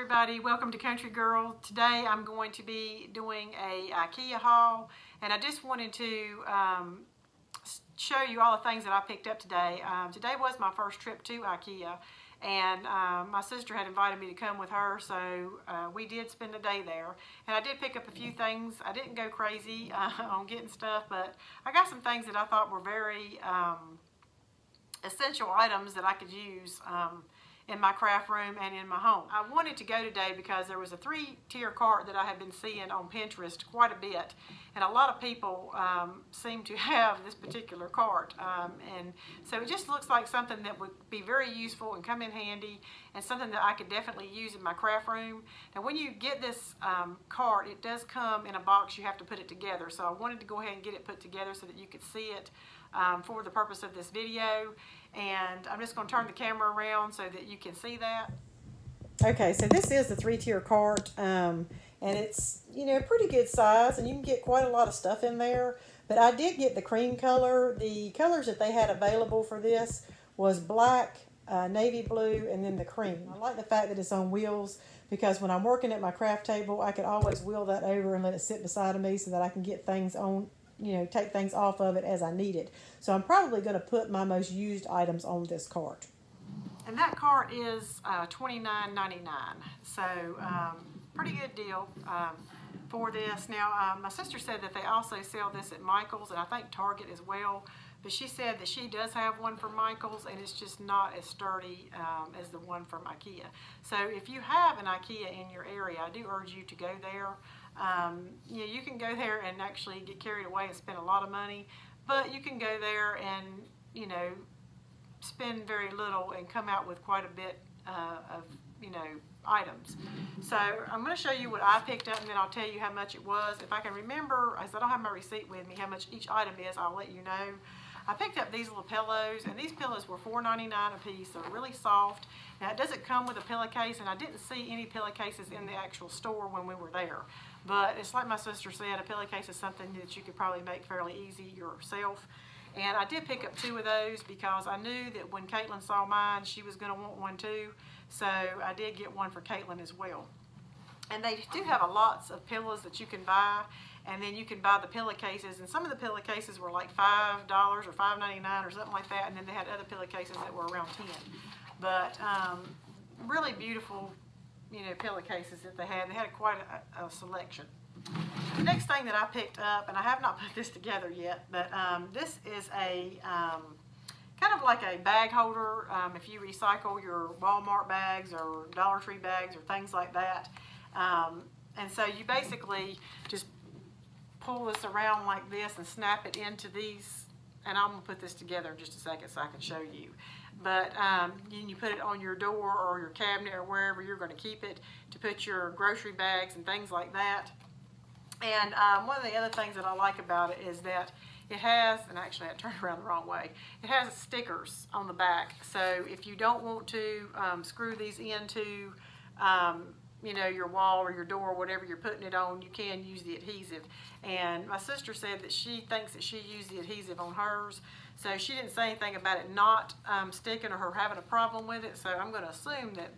everybody, welcome to Country Girl. Today I'm going to be doing a IKEA haul, and I just wanted to show you all the things that I picked up today. Today was my first trip to IKEA, and my sister had invited me to come with her, so we did spend a day there. And I did pick up a few things. I didn't go crazy on getting stuff, but I got some things that I thought were very essential items that I could use in my craft room and in my home. I wanted to go today because there was a 3-tier cart that I had been seeing on Pinterest quite a bit, and a lot of people seem to have this particular cart, and so it just looks like something that would be very useful and come in handy, and something that I could definitely use in my craft room. Now when you get this cart, it does come in a box. You have to put it together, so I wanted to go ahead and get it put together so that you could see it for the purpose of this video. And I'm just going to turn the camera around so that you can see that. Okay, so this is the 3-tier cart, and it's, you know, pretty good size, and you can get quite a lot of stuff in there. But I did get the cream color. The colors that they had available for this was black, navy blue, and then the cream. I like the fact that it's on wheels, because when I'm working at my craft table, I could always wheel that over and let it sit beside of me so that I can get things on, you know, take things off of it as I need it. So I'm probably going to put my most used items on this cart. And that cart is $29.99. So pretty good deal for this. Now my sister said that they also sell this at Michael's, and I think Target as well. But she said that she does have one from Michael's, and it's just not as sturdy as the one from IKEA. So if you have an IKEA in your area, I do urge you to go there. You know, you can go there and actually get carried away and spend a lot of money, but you can go there and, you know, spend very little and come out with quite a bit of, you know, items. So I'm going to show you what I picked up, and then I'll tell you how much it was. If I can remember, as I don't have my receipt with me, how much each item is, I'll let you know. I picked up these little pillows, and these pillows were $4.99 a piece. They're really soft. Now, it doesn't come with a pillowcase, and I didn't see any pillowcases in the actual store when we were there. But it's like my sister said, a pillowcase is something that you could probably make fairly easy yourself. And I did pick up 2 of those because I knew that when Caitlin saw mine, she was going to want one too. So I did get one for Caitlin as well. And they do have lots of pillows that you can buy, and then you can buy the pillowcases, and some of the pillowcases were like $5 or $5.99 or something like that, and then they had other pillowcases that were around $10. But really beautiful, you know, pillowcases that they had. They had quite a selection. The next thing that I picked up, and I have not put this together yet, but this is a kind of like a bag holder. If you recycle your Walmart bags or Dollar Tree bags or things like that. And so you basically just pull this around like this and snap it into these, and I'm going to put this together in just a second so I can show you. But you put it on your door or your cabinet or wherever you're going to keep it to put your grocery bags and things like that. And one of the other things that I like about it is that it has, and actually I turned around the wrong way, it has stickers on the back. So if you don't want to screw these into you know, your wall or your door, whatever you're putting it on, you can use the adhesive. And my sister said that she thinks that she used the adhesive on hers, so she didn't say anything about it not sticking or her having a problem with it. So I'm going to assume that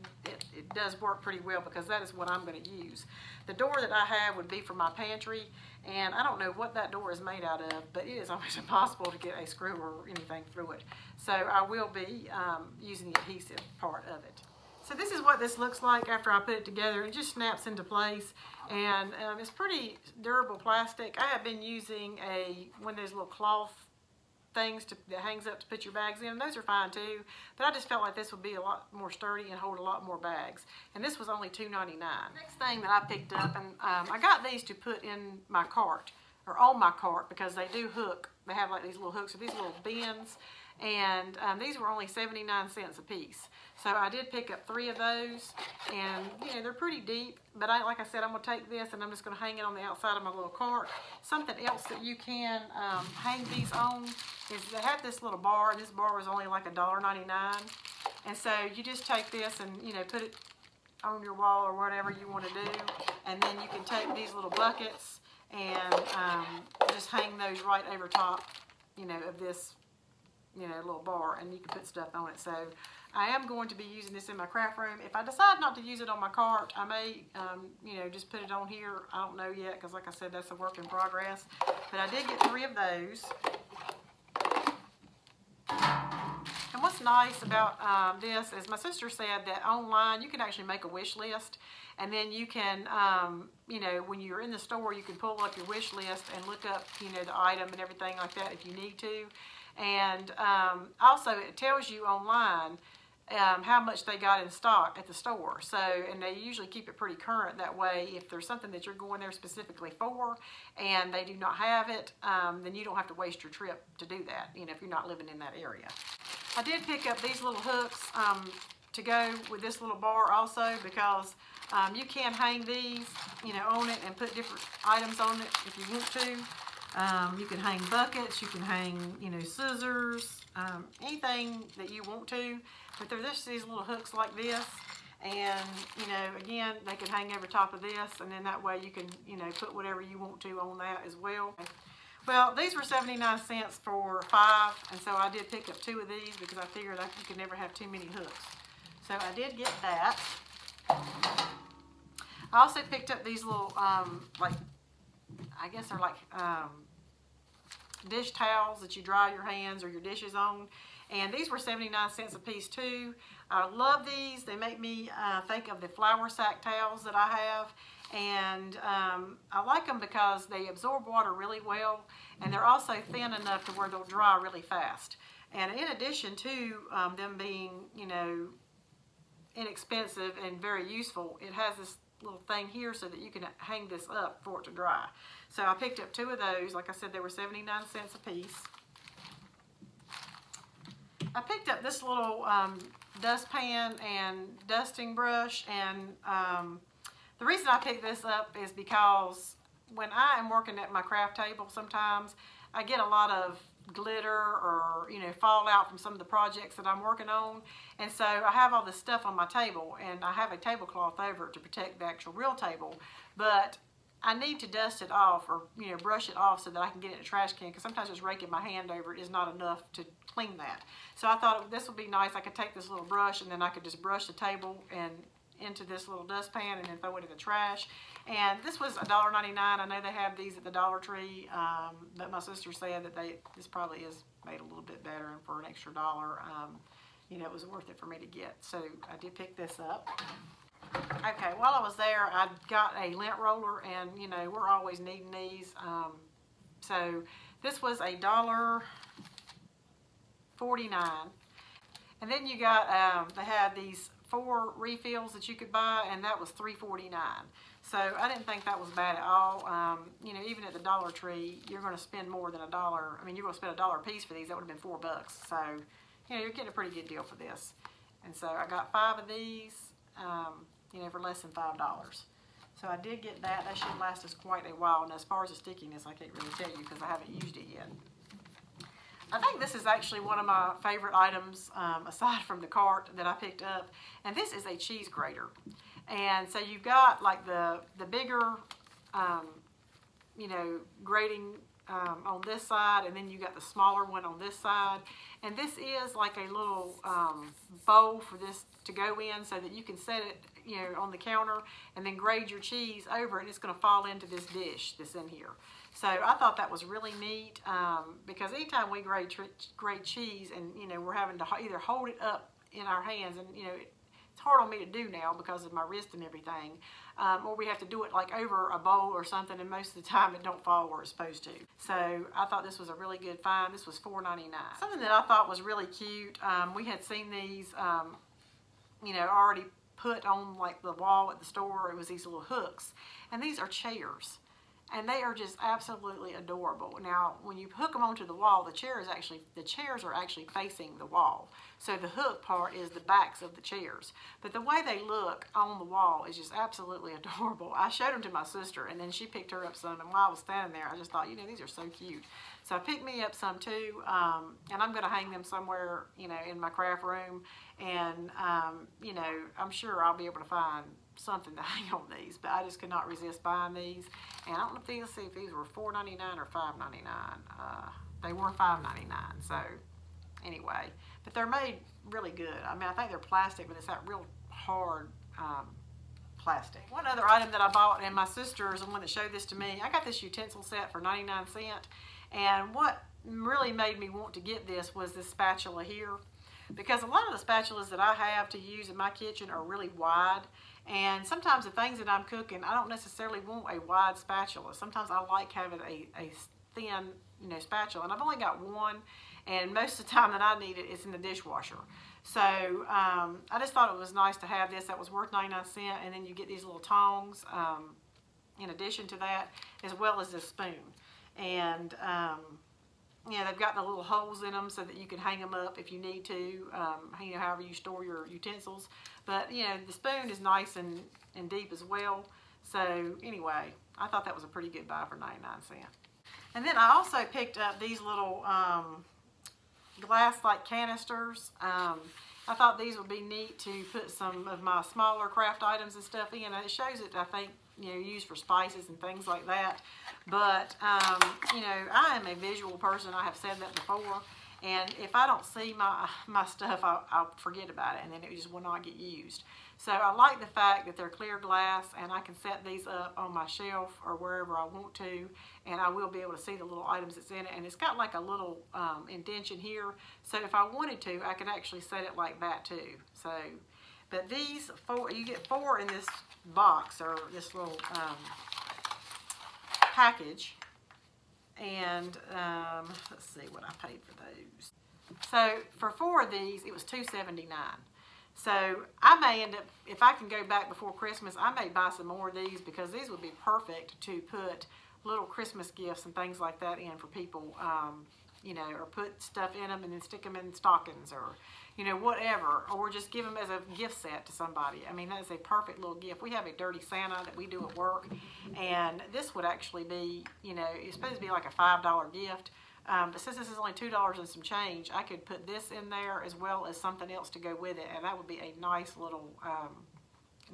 it does work pretty well, because that is what I'm going to use. The door that I have would be for my pantry, and I don't know what that door is made out of, but it is almost impossible to get a screw or anything through it. So I will be using the adhesive part of it. So this is what this looks like after I put it together. It just snaps into place, and it's pretty durable plastic. I have been using one of those little cloth things that hangs up to put your bags in. Those are fine too, but I just felt like this would be a lot more sturdy and hold a lot more bags. And this was only $2.99. Next thing that I picked up, and I got these to put in my cart, or on my cart, because they do hook. They have like these little hooks, or these little bins. And these were only 79 cents a piece. So I did pick up 3 of those, and you know, they're pretty deep, but like I said, I'm going to take this and I'm just going to hang it on the outside of my little cart. Something else that you can hang these on is they have this little bar, and this bar was only like $1.99. And so you just take this and, you know, put it on your wall or whatever you want to do, and then you can take these little buckets and just hang those right over top, you know, of this, you know, little bar, and you can put stuff on it. So I am going to be using this in my craft room. If I decide not to use it on my cart, I may, you know, just put it on here. I don't know yet, because like I said, that's a work in progress. But I did get 3 of those. And what's nice about this is my sister said that online you can actually make a wish list, and then you can, you know, when you're in the store, you can pull up your wish list and look up, you know, the item and everything like that if you need to. And also it tells you online how much they got in stock at the store. So, and they usually keep it pretty current. That way, if there's something that you're going there specifically for and they do not have it, then you don't have to waste your trip to do that, you know, if you're not living in that area. I did pick up these little hooks to go with this little bar also, because you can hang these, you know, on it and put different items on it if you want to. You can hang buckets, you can hang, you know, scissors, anything that you want to. But they're just these little hooks like this, and, you know, again, they can hang over top of this, and then that way you can, you know, put whatever you want to on that as well. Well, these were 79 cents for 5, and so I did pick up 2 of these because I figured you could never have too many hooks. So I did get that. I also picked up these little, like, I guess they're like dish towels that you dry your hands or your dishes on. And these were 79 cents a piece too. I love these. They make me think of the flour sack towels that I have. And I like them because they absorb water really well, and they're also thin enough to where they'll dry really fast. And in addition to them being, you know, inexpensive and very useful, it has this little thing here so that you can hang this up for it to dry. So I picked up 2 of those. Like I said, they were 79 cents a piece. I picked up this little dustpan and dusting brush, and the reason I picked this up is because when I am working at my craft table, sometimes I get a lot of glitter or, you know, fallout from some of the projects that I'm working on, and so I have all this stuff on my table, and I have a tablecloth over it to protect the actual real table, but I need to dust it off, or, you know, brush it off so that I can get it in a trash can, because sometimes just raking my hand over it is not enough to clean that. So I thought this would be nice. I could take this little brush and then I could just brush the table and into this little dustpan and then throw it in the trash. And this was $1.99. I know they have these at the Dollar Tree, but my sister said that this probably is made a little bit better, and for an extra $1, you know, it was worth it for me to get. So I did pick this up. Okay, while I was there, I got a lint roller, and, you know, we're always needing these. So this was $1.49. And then you got, they had these 4 refills that you could buy, and that was $3.49. So I didn't think that was bad at all. You know, even at the Dollar Tree, you're going to spend more than $1. I mean, you're going to spend $1 a piece for these. That would have been $4. So, you know, you're getting a pretty good deal for this. And so I got 5 of these, you know, for less than $5. So I did get that. That should last us quite a while. And as far as the stickiness, I can't really tell you because I haven't used it yet. I think this is actually one of my favorite items, aside from the cart, that I picked up. And this is a cheese grater. And so you've got like the bigger, you know, grating on this side, and then you got the smaller one on this side. And this is like a little bowl for this to go in so that you can set it, you know, on the counter and then grate your cheese over it, and it's going to fall into this dish that's in here. So I thought that was really neat, because anytime we grate cheese, and, you know, we're having to either hold it up in our hands, and, you know, it's hard on me to do now because of my wrist and everything, or we have to do it like over a bowl or something, and most of the time it don't fall where it's supposed to. So I thought this was a really good find. This was $4.99. Something that I thought was really cute, we had seen these, you know, already put on like the wall at the store. It was these little hooks, and these are chairs. And they are just absolutely adorable. Now, when you hook them onto the wall, the chairs are actually facing the wall. So the hook part is the backs of the chairs. But the way they look on the wall is just absolutely adorable. I showed them to my sister, and then she picked her up some. And while I was standing there, I just thought, you know, these are so cute. So I picked me up some too, and I'm going to hang them somewhere, you know, in my craft room. And, you know, I'm sure I'll be able to find something to hang on these, but I just could not resist buying these. And I don't know if these were $4.99 or $5.99. They were $5.99. So anyway, but they're made really good. I mean, I think they're plastic, but it's that real hard plastic. One other item that I bought, and my sister is the one that showed this to me, I got this utensil set for 99¢, and what really made me want to get this was this spatula here, because a lot of the spatulas that I have to use in my kitchen are really wide, and sometimes the things that I'm cooking, I don't necessarily want a wide spatula. Sometimes I like having a thin, spatula, and I've only got one, and most of the time that I need it, it's in the dishwasher. So I just thought it was nice to have this. That was worth 99¢, and then you get these little tongs in addition to that, as well as this spoon. And they've got the little holes in them so that you can hang them up if you need to, however you store your utensils. But the spoon is nice and deep as well. So anyway, I thought that was a pretty good buy for 99¢. And then I also picked up these little glass-like canisters. I thought these would be neat to put some of my smaller craft items and stuff in. And it shows it, I think, used for spices and things like that. But, I am a visual person. I have said that before. And if I don't see my stuff, I'll forget about it, and then it just will not get used. So I like the fact that they're clear glass, and I can set these up on my shelf or wherever I want to, and I will be able to see the little items that's in it. And it's got like a little indentation here, so if I wanted to, I could actually set it like that too. So, but these four, you get 4 in this box, or this little package. And let's see what I paid for those. So for 4 of these, it was $2.79. So I may end up, if I can go back before Christmas, I may buy some more of these, because these would be perfect to put little Christmas gifts and things like that in for people, or put stuff in them and then stick them in stockings, or whatever, or just give them as a gift set to somebody. I mean, that is a perfect little gift. We have a Dirty Santa that we do at work, and this would actually be, it's supposed to be like a $5 gift, but since this is only $2 and some change, I could put this in there as well as something else to go with it, and that would be a nice little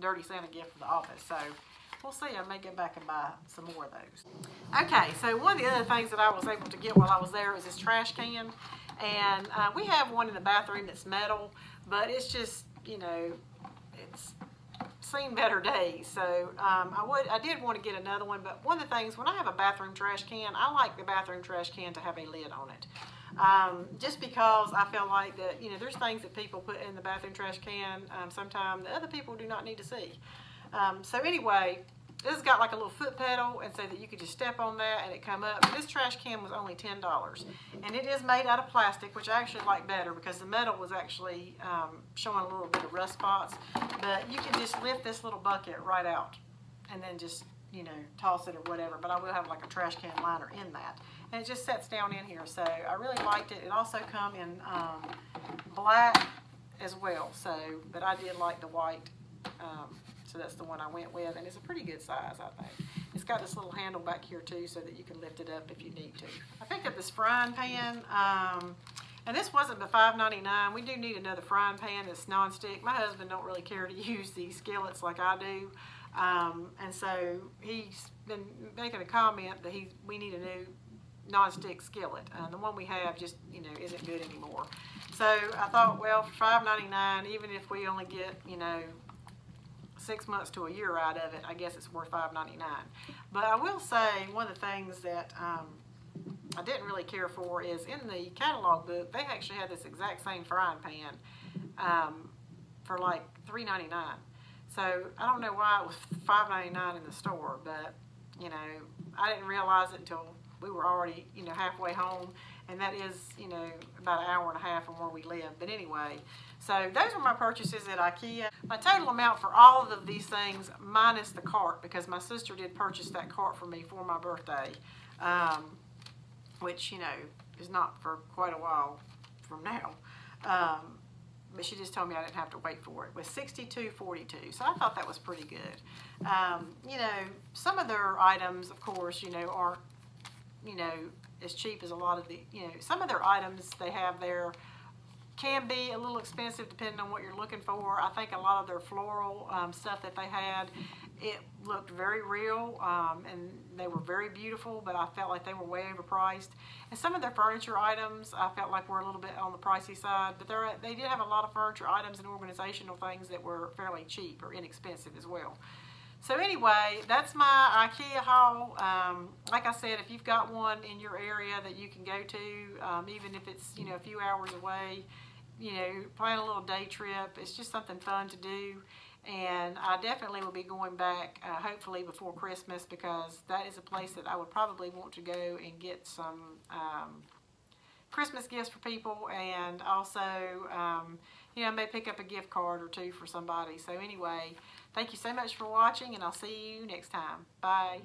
Dirty Santa gift for the office. So we'll see. I may go back and buy some more of those. Okay, so one of the other things that I was able to get while I was there was this trash can. And we have one in the bathroom that's metal, but it's just, it's seen better days. So I did want to get another one, but one of the things, when I have a bathroom trash can, I like the bathroom trash can to have a lid on it. Just because I feel like that, there's things that people put in the bathroom trash can sometimes that other people do not need to see. So anyway, this has got like a little foot pedal, and so that you could just step on that and it come up. But this trash can was only $10, and it is made out of plastic, which I actually like better, because the metal was actually showing a little bit of rust spots. But you can just lift this little bucket right out and then just toss it or whatever. But I will have like a trash can liner in that, and it just sets down in here. So I really liked it. It also come in black as well. So, but I did like the white. So that's the one I went with, and it's a pretty good size, I think. It's got this little handle back here too, so that you can lift it up if you need to. I picked up this frying pan, and this wasn't but $5.99. We do need another frying pan that's nonstick. My husband don't really care to use these skillets like I do, and so he's been making a comment that we need a new nonstick skillet. The one we have just isn't good anymore. So I thought, well, for $5.99, even if we only get 6 months to a year out of it, I guess it's worth $5.99. But I will say, one of the things that I didn't really care for is, in the catalog book, they actually had this exact same frying pan for like $3.99. So I don't know why it was $5.99 in the store, but I didn't realize it until we were already halfway home, and that is about an hour and a half from where we live. But anyway, so those were my purchases at IKEA. My total amount for all of these things, minus the cart, because my sister did purchase that cart for me for my birthday, which is not for quite a while from now. But she just told me I didn't have to wait for it. It was $62.42, so I thought that was pretty good. Some of their items, of course, aren't as cheap as a lot of the, some of their items they have there can be a little expensive depending on what you're looking for. I think a lot of their floral stuff that they had, it looked very real, and they were very beautiful, but I felt like they were way overpriced. And some of their furniture items I felt like were a little bit on the pricey side, but they did have a lot of furniture items and organizational things that were fairly cheap or inexpensive as well. So anyway, that's my IKEA haul. Like I said, if you've got one in your area that you can go to, even if it's, you know, a few hours away, you know, plan a little day trip. It's just something fun to do. And I definitely will be going back, hopefully before Christmas, because that is a place that I would probably want to go and get some Christmas gifts for people, and also, you know, may pick up a gift card or two for somebody. So anyway, thank you so much for watching, and I'll see you next time. Bye.